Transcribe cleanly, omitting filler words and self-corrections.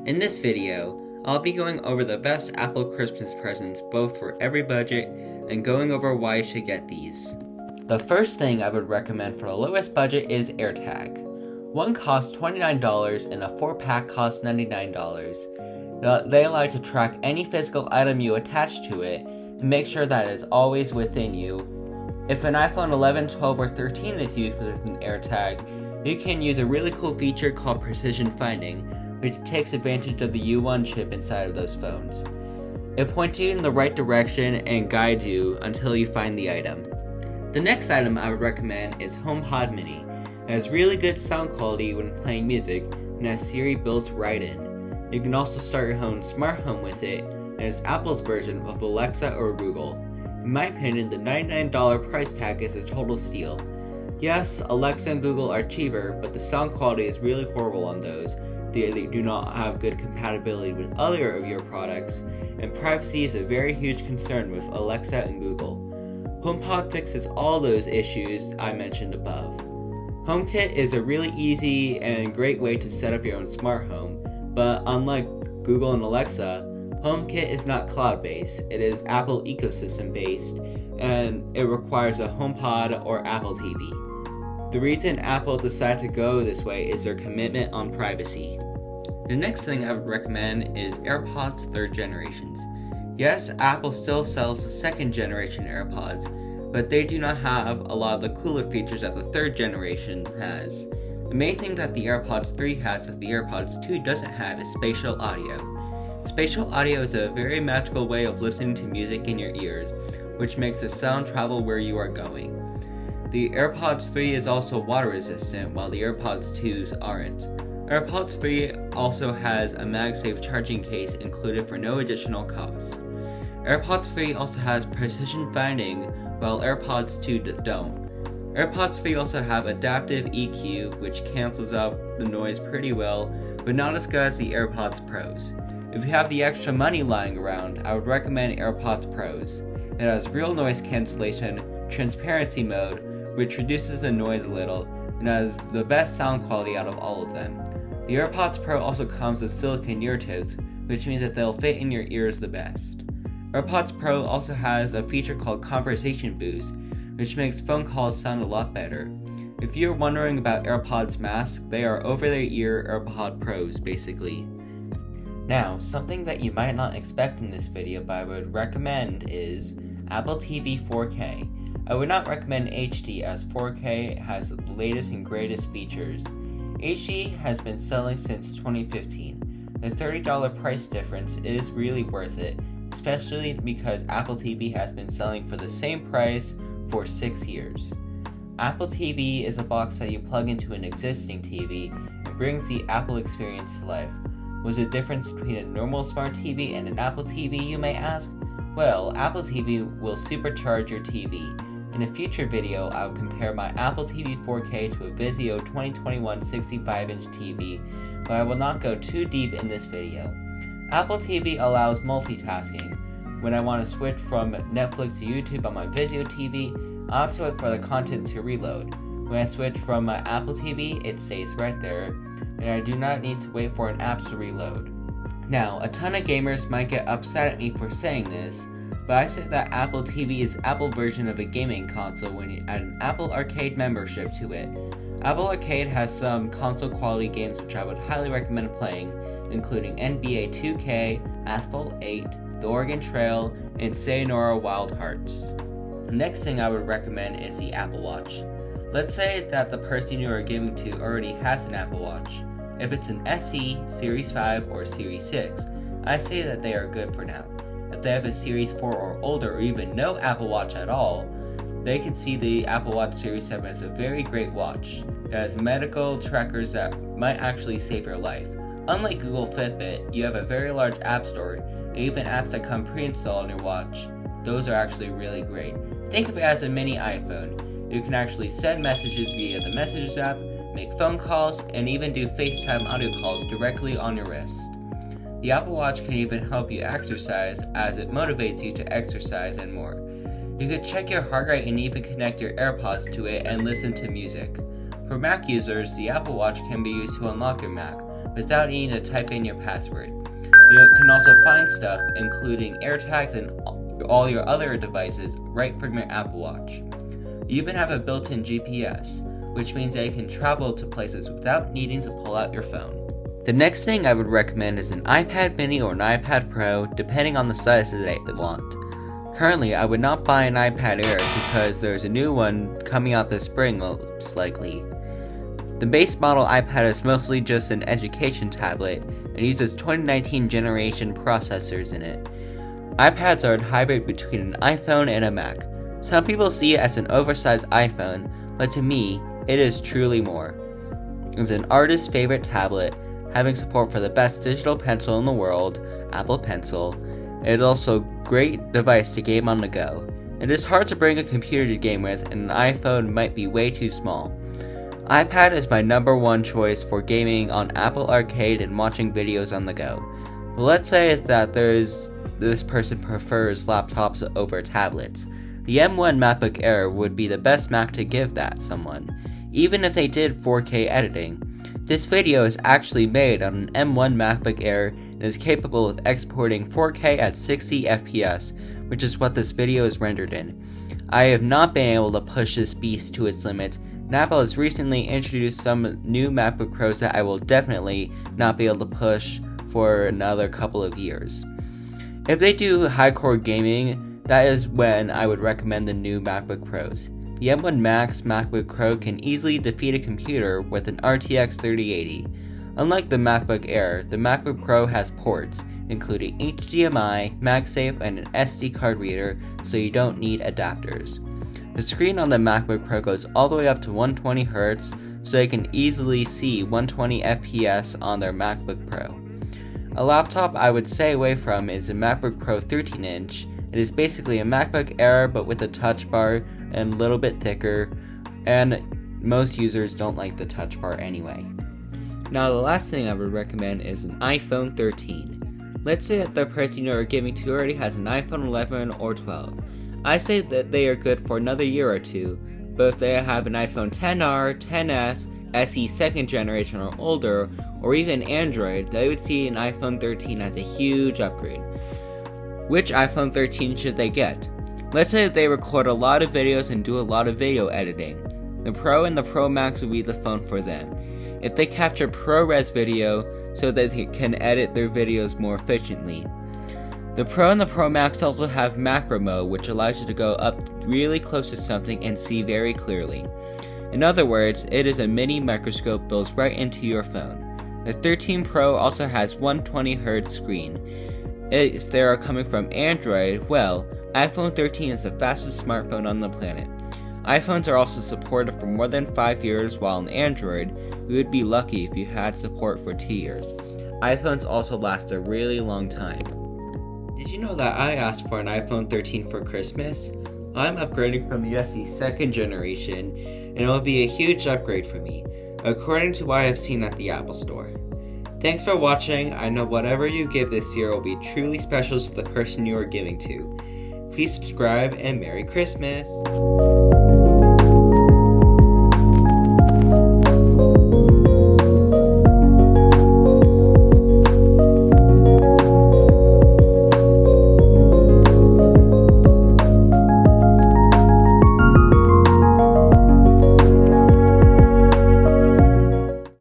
In this video, I'll be going over the best Apple Christmas presents both for every budget and going over why you should get these. The first thing I would recommend for the lowest budget is AirTag. One costs $29 and a 4-pack costs $99. They allow you to track any physical item you attach to it and make sure that it is always within you. If an iPhone 11, 12, or 13 is used with an AirTag, you can use a really cool feature called Precision Finding, which takes advantage of the U1 chip inside of those phones. It points you in the right direction and guides you until you find the item. The next item I would recommend is HomePod Mini. It has really good sound quality when playing music and has Siri built right in. You can also start your own smart home with it, and it's Apple's version of Alexa or Google. In my opinion, the $99 price tag is a total steal. Yes, Alexa and Google are cheaper, but the sound quality is really horrible on those. They do not have good compatibility with other of your products, and privacy is a very huge concern with Alexa and Google. HomePod fixes all those issues I mentioned above. HomeKit is a really easy and great way to set up your own smart home, but unlike Google and Alexa, HomeKit is not cloud-based. It is Apple ecosystem-based, and it requires a HomePod or Apple TV. The reason Apple decided to go this way is their commitment on privacy. The next thing I would recommend is AirPods 3rd generations. Yes, Apple still sells the 2nd generation AirPods, but they do not have a lot of the cooler features that the 3rd generation has. The main thing that the AirPods 3 has that the AirPods 2 doesn't have is spatial audio. Spatial audio is a very magical way of listening to music in your ears, which makes the sound travel where you are going. The AirPods 3 is also water resistant, while the AirPods 2s aren't. AirPods 3 also has a MagSafe charging case included for no additional cost. AirPods 3 also has precision finding, while AirPods 2 don't. AirPods 3 also have adaptive EQ, which cancels out the noise pretty well, but not as good as the AirPods Pros. If you have the extra money lying around, I would recommend AirPods Pros. It has real noise cancellation, transparency mode, which reduces the noise a little, and has the best sound quality out of all of them. The AirPods Pro also comes with silicone ear tips, which means that they'll fit in your ears the best. AirPods Pro also has a feature called Conversation Boost, which makes phone calls sound a lot better. If you're wondering about AirPods Max, they are over-the-ear AirPods Pros, basically. Now, something that you might not expect in this video but I would recommend is Apple TV 4K. I would not recommend HD as 4K has the latest and greatest features. HD has been selling since 2015. The $30 price difference is really worth it, especially because Apple TV has been selling for the same price for 6 years. Apple TV is a box that you plug into an existing TV and brings the Apple experience to life. What's the difference between a normal smart TV and an Apple TV, you may ask? Well, Apple TV will supercharge your TV. In a future video, I will compare my Apple TV 4K to a Vizio 2021 65-inch TV, but I will not go too deep in this video. Apple TV allows multitasking. When I want to switch from Netflix to YouTube on my Vizio TV, I have to wait for the content to reload. When I switch from my Apple TV, it stays right there, and I do not need to wait for an app to reload. Now, a ton of gamers might get upset at me for saying this, but I say that Apple TV is Apple's version of a gaming console when you add an Apple Arcade membership to it. Apple Arcade has some console quality games which I would highly recommend playing, including NBA 2K, Asphalt 8, The Oregon Trail, and Sayonara Wild Hearts. The next thing I would recommend is the Apple Watch. Let's say that the person you are giving to already has an Apple Watch. If it's an SE, Series 5, or Series 6, I say that they are good for now. If they have a Series 4 or older or even no Apple Watch at all, they can see the Apple Watch Series 7 as a very great watch. It has medical trackers that might actually save your life. Unlike Google Fitbit, you have a very large app store, and even apps that come pre-installed on your watch. Those are actually really great. Think of it as a mini iPhone. You can actually send messages via the Messages app, make phone calls, and even do FaceTime audio calls directly on your wrist. The Apple Watch can even help you exercise as it motivates you to exercise and more. You could check your heart rate and even connect your AirPods to it and listen to music. For Mac users, the Apple Watch can be used to unlock your Mac, but without needing to type in your password. You can also find stuff, including AirTags and all your other devices, right from your Apple Watch. You even have a built-in GPS, which means that you can travel to places without needing to pull out your phone. The next thing I would recommend is an iPad mini or an iPad Pro, depending on the size that they want. Currently, I would not buy an iPad Air because there's a new one coming out this spring most likely. The base model iPad is mostly just an education tablet and uses 2019 generation processors in it. iPads are a hybrid between an iPhone and a Mac. Some people see it as an oversized iPhone, but to me, it is truly more. It's an artist's favorite tablet, having support for the best digital pencil in the world, Apple Pencil. It is also a great device to game on the go. It is hard to bring a computer to game with, and an iPhone might be way too small. iPad is my number one choice for gaming on Apple Arcade and watching videos on the go. But let's say that this person prefers laptops over tablets. The M1 MacBook Air would be the best Mac to give that someone, even if they did 4K editing. This video is actually made on an M1 MacBook Air and is capable of exporting 4K at 60 FPS, which is what this video is rendered in. I have not been able to push this beast to its limits, and Apple has recently introduced some new MacBook Pros that I will definitely not be able to push for another couple of years. If they do high-core gaming, that is when I would recommend the new MacBook Pros. The M1 Max MacBook Pro can easily defeat a computer with an RTX 3080. Unlike the MacBook Air, the MacBook Pro has ports, including HDMI, MagSafe, and an SD card reader, so you don't need adapters. The screen on the MacBook Pro goes all the way up to 120Hz, so you can easily see 120 FPS on their MacBook Pro. A laptop I would stay away from is the MacBook Pro 13-inch. It is basically a MacBook Air but with a touch bar and a little bit thicker, and most users don't like the touch bar anyway. Now the last thing I would recommend is an iPhone 13. Let's say that the person you are giving to already has an iPhone 11 or 12. I say that they are good for another year or two, but if they have an iPhone XR, XS, SE 2nd generation or older, or even Android, they would see an iPhone 13 as a huge upgrade. Which iPhone 13 should they get? Let's say that they record a lot of videos and do a lot of video editing. The Pro and the Pro Max would be the phone for them. If they capture ProRes video so that they can edit their videos more efficiently. The Pro and the Pro Max also have macro mode, which allows you to go up really close to something and see very clearly. In other words, it is a mini microscope built right into your phone. The 13 Pro also has 120Hz screen. If they are coming from Android, well, iPhone 13 is the fastest smartphone on the planet. iPhones are also supported for more than 5 years, while on Android, you would be lucky if you had support for 2 years. iPhones also last a really long time. Did you know that I asked for an iPhone 13 for Christmas? I'm upgrading from the SE 2nd generation, and it will be a huge upgrade for me, according to what I have seen at the Apple Store. Thanks for watching. I know whatever you give this year will be truly special to the person you are giving to. Please subscribe and Merry Christmas!